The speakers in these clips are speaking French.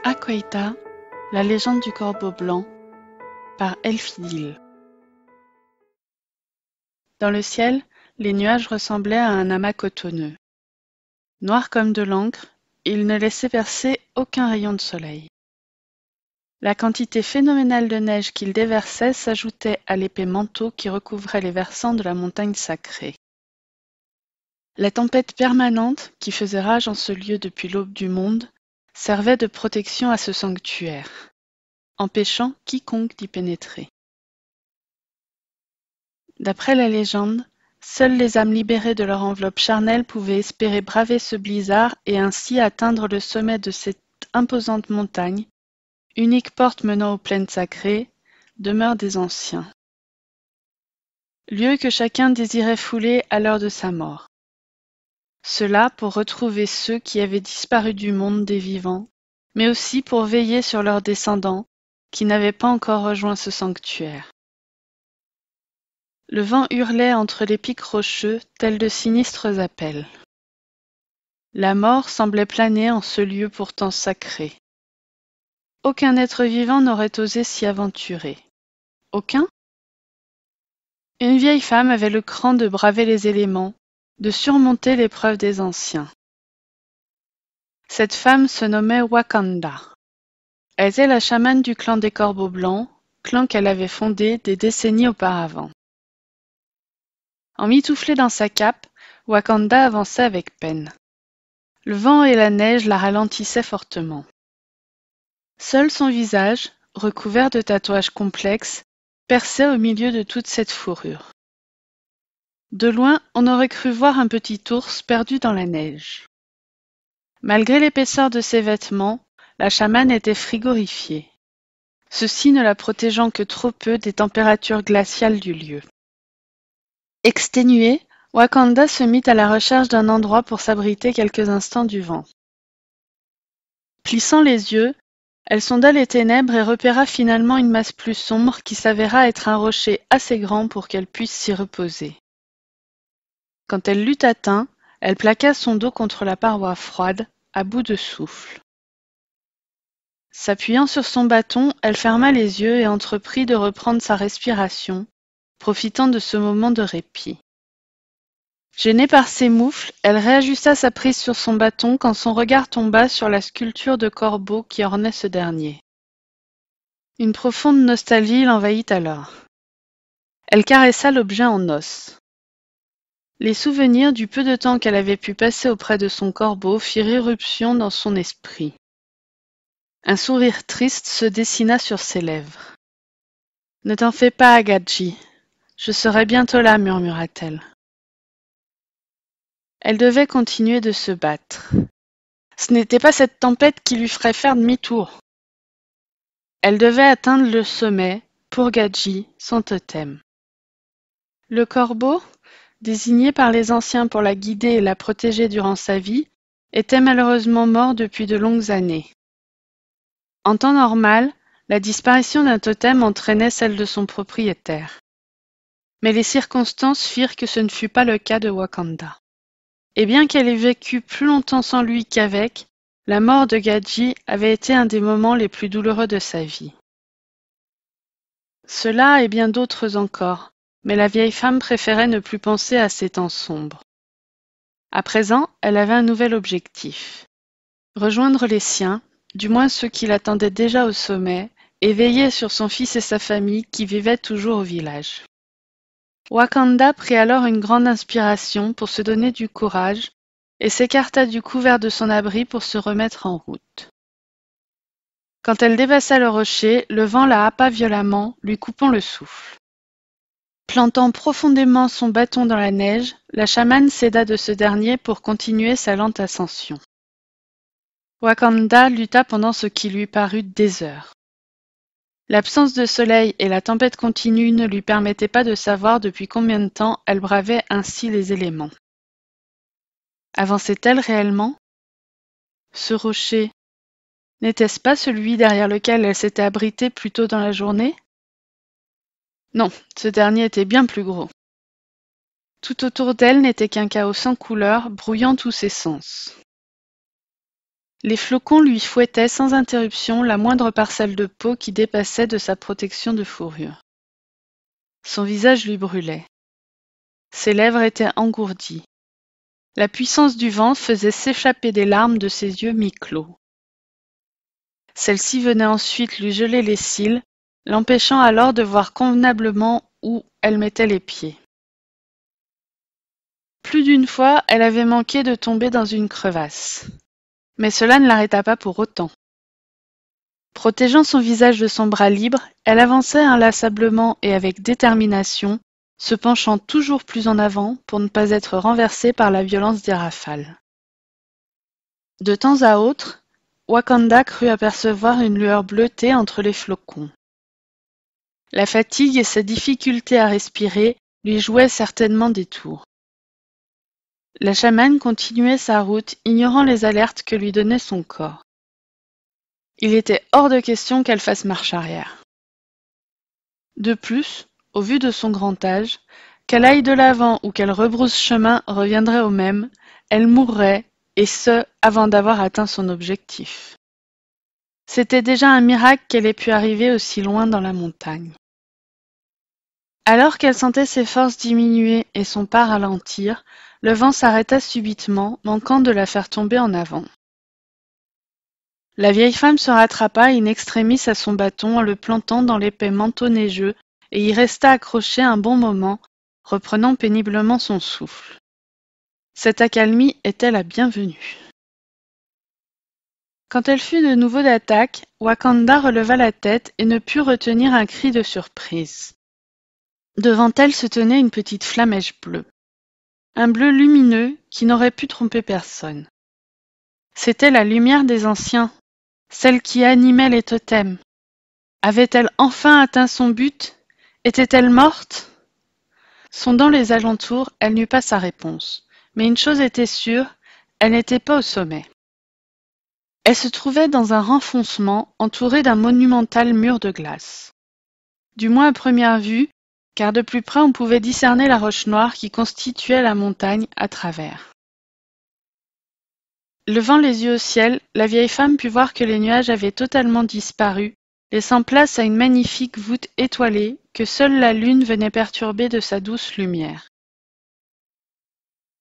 Aquaita, la légende du corbeau blanc, par Elfidil. Dans le ciel, les nuages ressemblaient à un amas cotonneux. Noirs comme de l'encre, ils ne laissaient percer aucun rayon de soleil. La quantité phénoménale de neige qu'ils déversaient s'ajoutait à l'épais manteau qui recouvrait les versants de la montagne sacrée. La tempête permanente, qui faisait rage en ce lieu depuis l'aube du monde, servait de protection à ce sanctuaire, empêchant quiconque d'y pénétrer. D'après la légende, seules les âmes libérées de leur enveloppe charnelle pouvaient espérer braver ce blizzard et ainsi atteindre le sommet de cette imposante montagne, unique porte menant aux plaines sacrées, demeure des anciens. Lieu que chacun désirait fouler à l'heure de sa mort. Cela pour retrouver ceux qui avaient disparu du monde des vivants, mais aussi pour veiller sur leurs descendants qui n'avaient pas encore rejoint ce sanctuaire. Le vent hurlait entre les pics rocheux, tels de sinistres appels. La mort semblait planer en ce lieu pourtant sacré. Aucun être vivant n'aurait osé s'y aventurer. Aucun ? Une vieille femme avait le cran de braver les éléments, de surmonter l'épreuve des anciens. Cette femme se nommait Wakanda. Elle était la chamane du clan des Corbeaux Blancs, clan qu'elle avait fondé des décennies auparavant. Emmitouflée dans sa cape, Wakanda avançait avec peine. Le vent et la neige la ralentissaient fortement. Seul son visage, recouvert de tatouages complexes, perçait au milieu de toute cette fourrure. De loin, on aurait cru voir un petit ours perdu dans la neige. Malgré l'épaisseur de ses vêtements, la chamane était frigorifiée, ceci ne la protégeant que trop peu des températures glaciales du lieu. Exténuée, Wakanda se mit à la recherche d'un endroit pour s'abriter quelques instants du vent. Plissant les yeux, elle sonda les ténèbres et repéra finalement une masse plus sombre qui s'avéra être un rocher assez grand pour qu'elle puisse s'y reposer. Quand elle l'eut atteint, elle plaqua son dos contre la paroi froide, à bout de souffle. S'appuyant sur son bâton, elle ferma les yeux et entreprit de reprendre sa respiration, profitant de ce moment de répit. Gênée par ses moufles, elle réajusta sa prise sur son bâton quand son regard tomba sur la sculpture de corbeau qui ornait ce dernier. Une profonde nostalgie l'envahit alors. Elle caressa l'objet en os. Les souvenirs du peu de temps qu'elle avait pu passer auprès de son corbeau firent irruption dans son esprit. Un sourire triste se dessina sur ses lèvres. « Ne t'en fais pas, Agadji. Je serai bientôt là, murmura-t-elle. Elle devait continuer de se battre. Ce n'était pas cette tempête qui lui ferait faire demi-tour. Elle devait atteindre le sommet, pour Gadji, son totem. Le corbeau, désigné par les anciens pour la guider et la protéger durant sa vie, était malheureusement mort depuis de longues années. En temps normal, la disparition d'un totem entraînait celle de son propriétaire. Mais les circonstances firent que ce ne fut pas le cas de Wakanda. Et bien qu'elle ait vécu plus longtemps sans lui qu'avec, la mort de Gadji avait été un des moments les plus douloureux de sa vie. Cela et bien d'autres encore, mais la vieille femme préférait ne plus penser à ces temps sombres. À présent, elle avait un nouvel objectif. Rejoindre les siens, du moins ceux qui l'attendaient déjà au sommet, et veiller sur son fils et sa famille qui vivaient toujours au village. Wakanda prit alors une grande inspiration pour se donner du courage et s'écarta du couvert de son abri pour se remettre en route. Quand elle dépassa le rocher, le vent la happa violemment, lui coupant le souffle. Plantant profondément son bâton dans la neige, la chamane s'aida de ce dernier pour continuer sa lente ascension. Wakanda lutta pendant ce qui lui parut des heures. L'absence de soleil et la tempête continue ne lui permettaient pas de savoir depuis combien de temps elle bravait ainsi les éléments. Avançait-elle réellement ? Ce rocher, n'était-ce pas celui derrière lequel elle s'était abritée plus tôt dans la journée ? Non, ce dernier était bien plus gros. Tout autour d'elle n'était qu'un chaos sans couleur, brouillant tous ses sens. Les flocons lui fouettaient sans interruption la moindre parcelle de peau qui dépassait de sa protection de fourrure. Son visage lui brûlait. Ses lèvres étaient engourdies. La puissance du vent faisait s'échapper des larmes de ses yeux mi-clos. Celle-ci venait ensuite lui geler les cils, l'empêchant alors de voir convenablement où elle mettait les pieds. Plus d'une fois, elle avait manqué de tomber dans une crevasse. Mais cela ne l'arrêta pas pour autant. Protégeant son visage de son bras libre, elle avançait inlassablement et avec détermination, se penchant toujours plus en avant pour ne pas être renversée par la violence des rafales. De temps à autre, Wakanda crut apercevoir une lueur bleutée entre les flocons. La fatigue et sa difficulté à respirer lui jouaient certainement des tours. La chamane continuait sa route, ignorant les alertes que lui donnait son corps. Il était hors de question qu'elle fasse marche arrière. De plus, au vu de son grand âge, qu'elle aille de l'avant ou qu'elle rebrousse chemin reviendrait au même, elle mourrait, et ce, avant d'avoir atteint son objectif. C'était déjà un miracle qu'elle ait pu arriver aussi loin dans la montagne. Alors qu'elle sentait ses forces diminuer et son pas ralentir, le vent s'arrêta subitement, manquant de la faire tomber en avant. La vieille femme se rattrapa in extremis à son bâton en le plantant dans l'épais manteau neigeux et y resta accrochée un bon moment, reprenant péniblement son souffle. Cette accalmie était la bienvenue. Quand elle fut de nouveau d'attaque, Wakanda releva la tête et ne put retenir un cri de surprise. Devant elle se tenait une petite flamèche bleue. Un bleu lumineux qui n'aurait pu tromper personne. C'était la lumière des anciens, celle qui animait les totems. Avait-elle enfin atteint son but? Était-elle morte? Sondant les alentours, elle n'eut pas sa réponse. Mais une chose était sûre, elle n'était pas au sommet. Elle se trouvait dans un renfoncement entouré d'un monumental mur de glace. Du moins à première vue, car de plus près on pouvait discerner la roche noire qui constituait la montagne à travers. Levant les yeux au ciel, la vieille femme put voir que les nuages avaient totalement disparu, laissant place à une magnifique voûte étoilée que seule la lune venait perturber de sa douce lumière.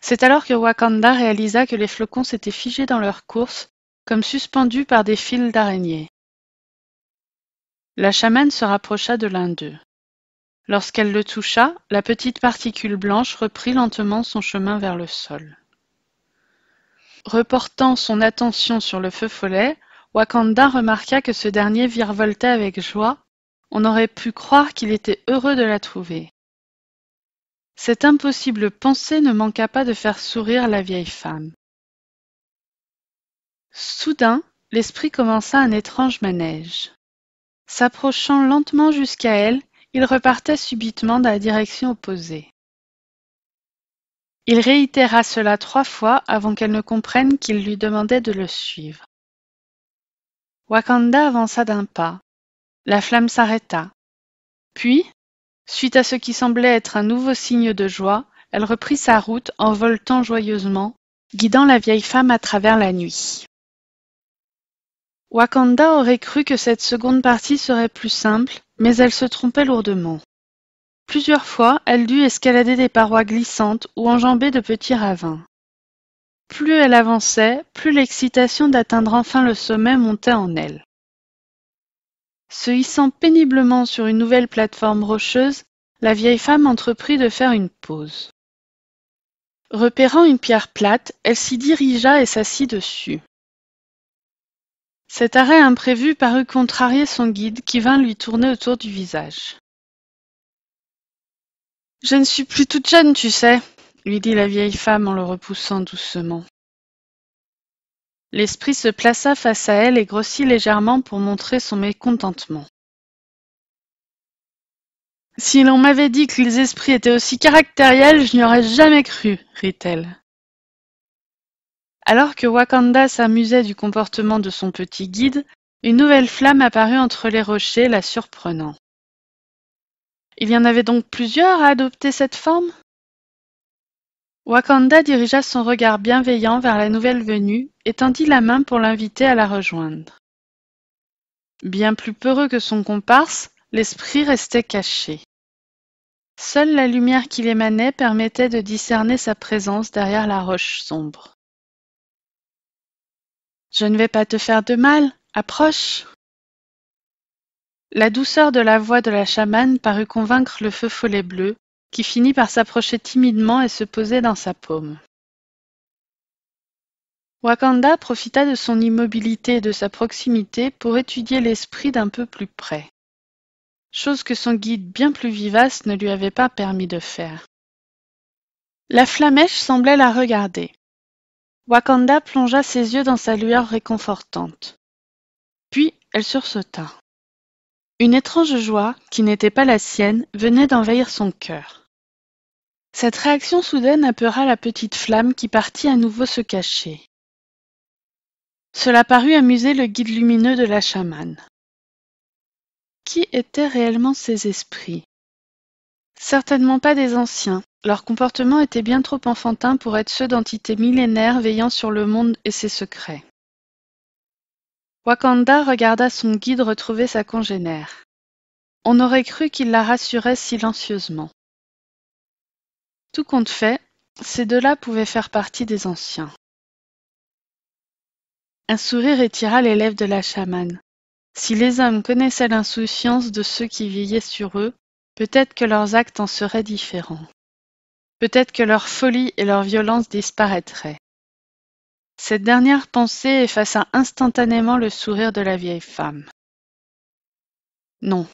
C'est alors que Wakanda réalisa que les flocons s'étaient figés dans leur course, comme suspendus par des fils d'araignées. La chamane se rapprocha de l'un d'eux. Lorsqu'elle le toucha, la petite particule blanche reprit lentement son chemin vers le sol. Reportant son attention sur le feu follet, Wakanda remarqua que ce dernier virevoltait avec joie. On aurait pu croire qu'il était heureux de la trouver. Cette impossible pensée ne manqua pas de faire sourire la vieille femme. Soudain, l'esprit commença un étrange manège. S'approchant lentement jusqu'à elle, il repartait subitement dans la direction opposée. Il réitéra cela 3 fois avant qu'elle ne comprenne qu'il lui demandait de le suivre. Wakanda avança d'un pas. La flamme s'arrêta. Puis, suite à ce qui semblait être un nouveau signe de joie, elle reprit sa route en voletant joyeusement, guidant la vieille femme à travers la nuit. Wakanda aurait cru que cette seconde partie serait plus simple, mais elle se trompait lourdement. Plusieurs fois, elle dut escalader des parois glissantes ou enjamber de petits ravins. Plus elle avançait, plus l'excitation d'atteindre enfin le sommet montait en elle. Se hissant péniblement sur une nouvelle plateforme rocheuse, la vieille femme entreprit de faire une pause. Repérant une pierre plate, elle s'y dirigea et s'assit dessus. Cet arrêt imprévu parut contrarier son guide qui vint lui tourner autour du visage. « Je ne suis plus toute jeune, tu sais, » lui dit la vieille femme en le repoussant doucement. L'esprit se plaça face à elle et grossit légèrement pour montrer son mécontentement. « Si l'on m'avait dit que les esprits étaient aussi caractériels, je n'y aurais jamais cru, » rit-elle. Alors que Wakanda s'amusait du comportement de son petit guide, une nouvelle flamme apparut entre les rochers, la surprenant. Il y en avait donc plusieurs à adopter cette forme? Wakanda dirigea son regard bienveillant vers la nouvelle venue et tendit la main pour l'inviter à la rejoindre. Bien plus peureux que son comparse, l'esprit restait caché. Seule la lumière qu'il émanait permettait de discerner sa présence derrière la roche sombre. « Je ne vais pas te faire de mal, approche !» La douceur de la voix de la chamane parut convaincre le feu follet bleu, qui finit par s'approcher timidement et se poser dans sa paume. Wakanda profita de son immobilité et de sa proximité pour étudier l'esprit d'un peu plus près, chose que son guide bien plus vivace ne lui avait pas permis de faire. La flamèche semblait la regarder. Wakanda plongea ses yeux dans sa lueur réconfortante. Puis elle sursauta. Une étrange joie, qui n'était pas la sienne, venait d'envahir son cœur. Cette réaction soudaine apeura la petite flamme qui partit à nouveau se cacher. Cela parut amuser le guide lumineux de la chamane. Qui étaient réellement ces esprits? Certainement pas des anciens. Leur comportement était bien trop enfantin pour être ceux d'entités millénaires veillant sur le monde et ses secrets. Wakanda regarda son guide retrouver sa congénère. On aurait cru qu'il la rassurait silencieusement. Tout compte fait, ces deux-là pouvaient faire partie des anciens. Un sourire étira les lèvres de la chamane. Si les hommes connaissaient l'insouciance de ceux qui veillaient sur eux, peut-être que leurs actes en seraient différents. Peut-être que leur folie et leur violence disparaîtraient. Cette dernière pensée effaça instantanément le sourire de la vieille femme. Non.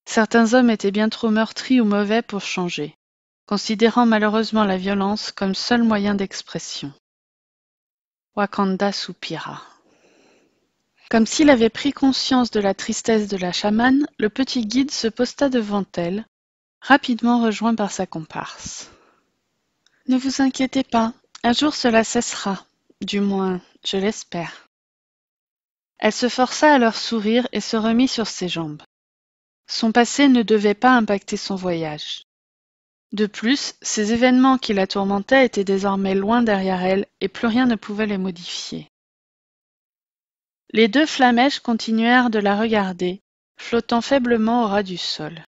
Certains hommes étaient bien trop meurtris ou mauvais pour changer, considérant malheureusement la violence comme seul moyen d'expression. Wakanda soupira. Comme s'il avait pris conscience de la tristesse de la chamane, le petit guide se posta devant elle, rapidement rejoint par sa comparse. « Ne vous inquiétez pas, un jour cela cessera, du moins, je l'espère. » Elle se força à leur sourire et se remit sur ses jambes. Son passé ne devait pas impacter son voyage. De plus, ces événements qui la tourmentaient étaient désormais loin derrière elle et plus rien ne pouvait les modifier. Les deux flamèches continuèrent de la regarder, flottant faiblement au ras du sol.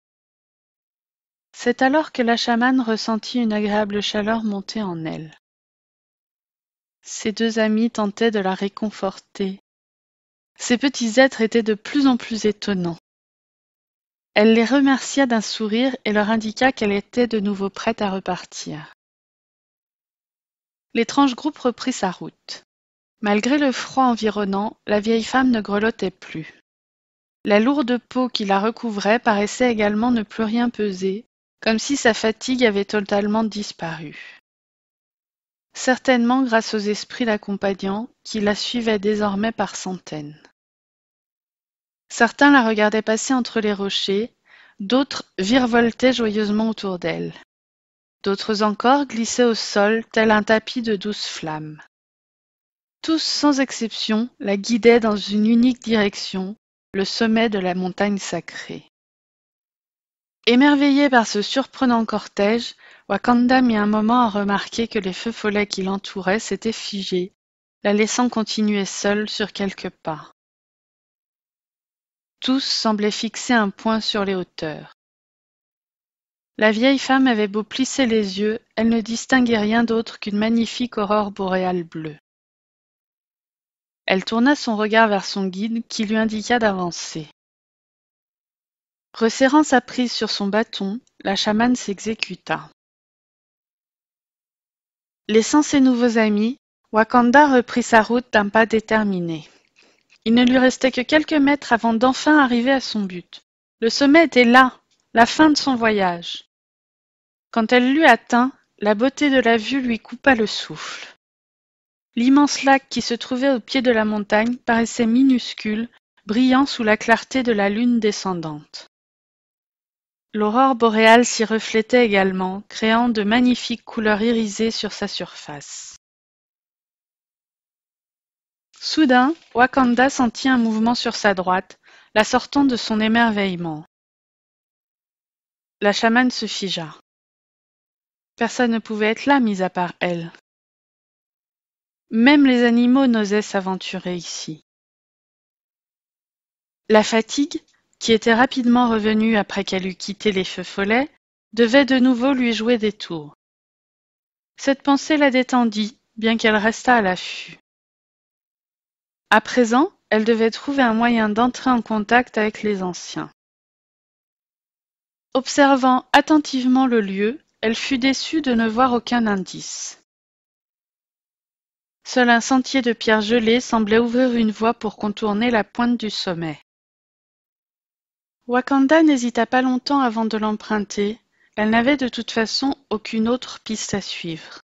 C'est alors que la chamane ressentit une agréable chaleur monter en elle. Ses deux amis tentaient de la réconforter. Ces petits êtres étaient de plus en plus étonnants. Elle les remercia d'un sourire et leur indiqua qu'elle était de nouveau prête à repartir. L'étrange groupe reprit sa route. Malgré le froid environnant, la vieille femme ne grelottait plus. La lourde peau qui la recouvrait paraissait également ne plus rien peser, comme si sa fatigue avait totalement disparu. Certainement grâce aux esprits l'accompagnant, qui la suivaient désormais par centaines. Certains la regardaient passer entre les rochers, d'autres virevoltaient joyeusement autour d'elle. D'autres encore glissaient au sol tel un tapis de douces flammes. Tous, sans exception, la guidaient dans une unique direction, le sommet de la montagne sacrée. Émerveillé par ce surprenant cortège, Wakanda mit un moment à remarquer que les feux follets qui l'entouraient s'étaient figés, la laissant continuer seule sur quelques pas. Tous semblaient fixer un point sur les hauteurs. La vieille femme avait beau plisser les yeux, elle ne distinguait rien d'autre qu'une magnifique aurore boréale bleue. Elle tourna son regard vers son guide qui lui indiqua d'avancer. Resserrant sa prise sur son bâton, la chamane s'exécuta. Laissant ses nouveaux amis, Wakanda reprit sa route d'un pas déterminé. Il ne lui restait que quelques mètres avant d'enfin arriver à son but. Le sommet était là, la fin de son voyage. Quand elle l'eut atteint, la beauté de la vue lui coupa le souffle. L'immense lac qui se trouvait au pied de la montagne paraissait minuscule, brillant sous la clarté de la lune descendante. L'aurore boréale s'y reflétait également, créant de magnifiques couleurs irisées sur sa surface. Soudain, Wakanda sentit un mouvement sur sa droite, la sortant de son émerveillement. La chamane se figea. Personne ne pouvait être là, mis à part elle. Même les animaux n'osaient s'aventurer ici. La fatigue, qui était rapidement revenue après qu'elle eût quitté les feux follets, devait de nouveau lui jouer des tours. Cette pensée la détendit, bien qu'elle restât à l'affût. À présent, elle devait trouver un moyen d'entrer en contact avec les anciens. Observant attentivement le lieu, elle fut déçue de ne voir aucun indice. Seul un sentier de pierre gelée semblait ouvrir une voie pour contourner la pointe du sommet. Wakanda n'hésita pas longtemps avant de l'emprunter, elle n'avait de toute façon aucune autre piste à suivre.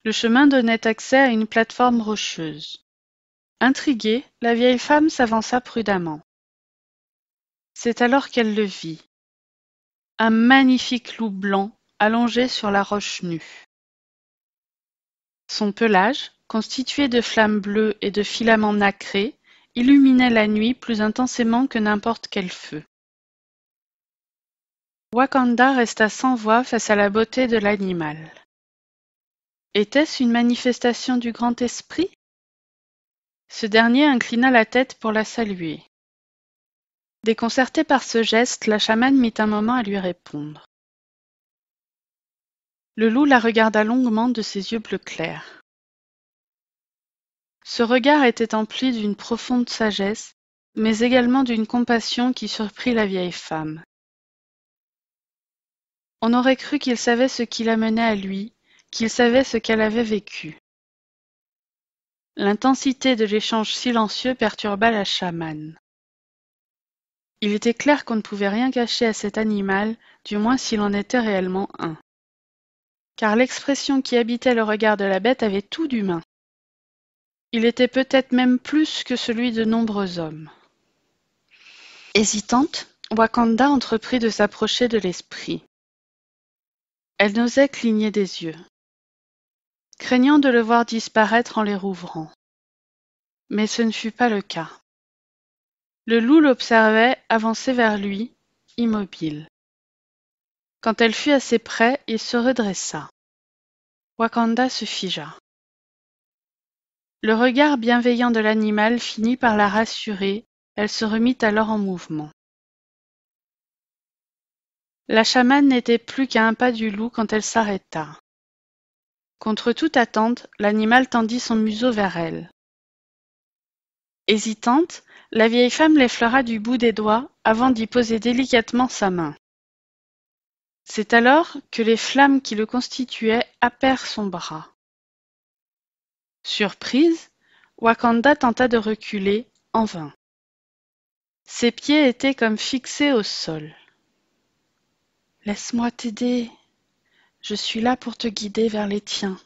Le chemin donnait accès à une plateforme rocheuse. Intriguée, la vieille femme s'avança prudemment. C'est alors qu'elle le vit. Un magnifique loup blanc allongé sur la roche nue. Son pelage, constitué de flammes bleues et de filaments nacrés, illuminait la nuit plus intensément que n'importe quel feu. Wakanda resta sans voix face à la beauté de l'animal. Était-ce une manifestation du grand esprit? Ce dernier inclina la tête pour la saluer. Déconcertée par ce geste, la chamane mit un moment à lui répondre. Le loup la regarda longuement de ses yeux bleu clair. Ce regard était empli d'une profonde sagesse, mais également d'une compassion qui surprit la vieille femme. On aurait cru qu'il savait ce qui l'amenait à lui, qu'il savait ce qu'elle avait vécu. L'intensité de l'échange silencieux perturba la chamane. Il était clair qu'on ne pouvait rien cacher à cet animal, du moins s'il en était réellement un. Car l'expression qui habitait le regard de la bête avait tout d'humain. Il était peut-être même plus que celui de nombreux hommes. Hésitante, Wakanda entreprit de s'approcher de l'esprit. Elle n'osait cligner des yeux, craignant de le voir disparaître en les rouvrant. Mais ce ne fut pas le cas. Le loup l'observait avancer vers lui, immobile. Quand elle fut assez près, il se redressa. Wakanda se figea. Le regard bienveillant de l'animal finit par la rassurer, elle se remit alors en mouvement. La chamane n'était plus qu'à un pas du loup quand elle s'arrêta. Contre toute attente, l'animal tendit son museau vers elle. Hésitante, la vieille femme l'effleura du bout des doigts avant d'y poser délicatement sa main. C'est alors que les flammes qui le constituaient happèrent son bras. Surprise, Wakanda tenta de reculer, en vain. Ses pieds étaient comme fixés au sol. « Laisse-moi t'aider, je suis là pour te guider vers les tiens. »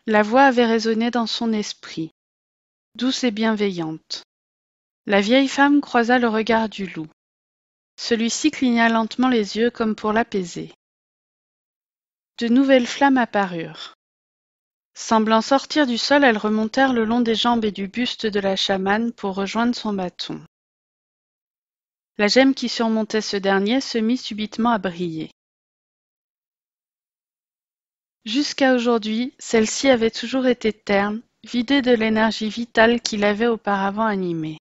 La voix avait résonné dans son esprit, douce et bienveillante. La vieille femme croisa le regard du loup. Celui-ci cligna lentement les yeux comme pour l'apaiser. De nouvelles flammes apparurent. Semblant sortir du sol, elles remontèrent le long des jambes et du buste de la chamane pour rejoindre son bâton. La gemme qui surmontait ce dernier se mit subitement à briller. Jusqu'à aujourd'hui, celle-ci avait toujours été terne, vidée de l'énergie vitale qui l'avait auparavant animée.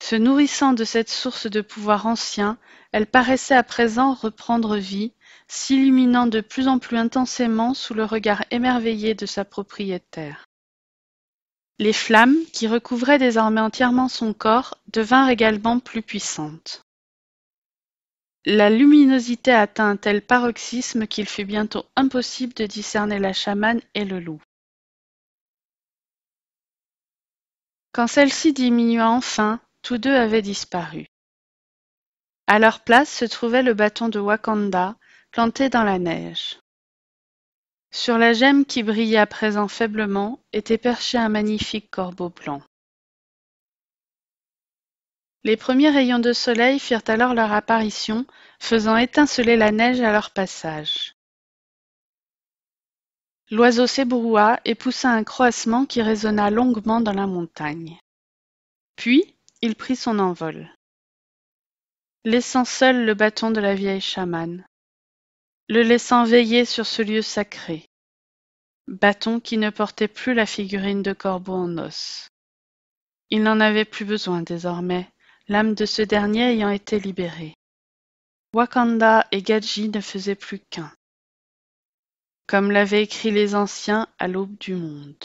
Se nourrissant de cette source de pouvoir ancien, elle paraissait à présent reprendre vie, s'illuminant de plus en plus intensément sous le regard émerveillé de sa propriétaire. Les flammes, qui recouvraient désormais entièrement son corps, devinrent également plus puissantes. La luminosité atteint un tel paroxysme qu'il fut bientôt impossible de discerner la chamane et le loup. Quand celle-ci diminua enfin, tous deux avaient disparu. À leur place se trouvait le bâton de Wakanda, planté dans la neige. Sur la gemme qui brillait à présent faiblement était perché un magnifique corbeau blanc. Les premiers rayons de soleil firent alors leur apparition, faisant étinceler la neige à leur passage. L'oiseau s'ébroua et poussa un croassement qui résonna longuement dans la montagne. Puis, il prit son envol, laissant seul le bâton de la vieille chamane. le laissant veiller sur ce lieu sacré. Bâton qui ne portait plus la figurine de corbeau en os. Il n'en avait plus besoin désormais, l'âme de ce dernier ayant été libérée. Wakanda et Gadji ne faisaient plus qu'un, comme l'avaient écrit les anciens à l'aube du monde.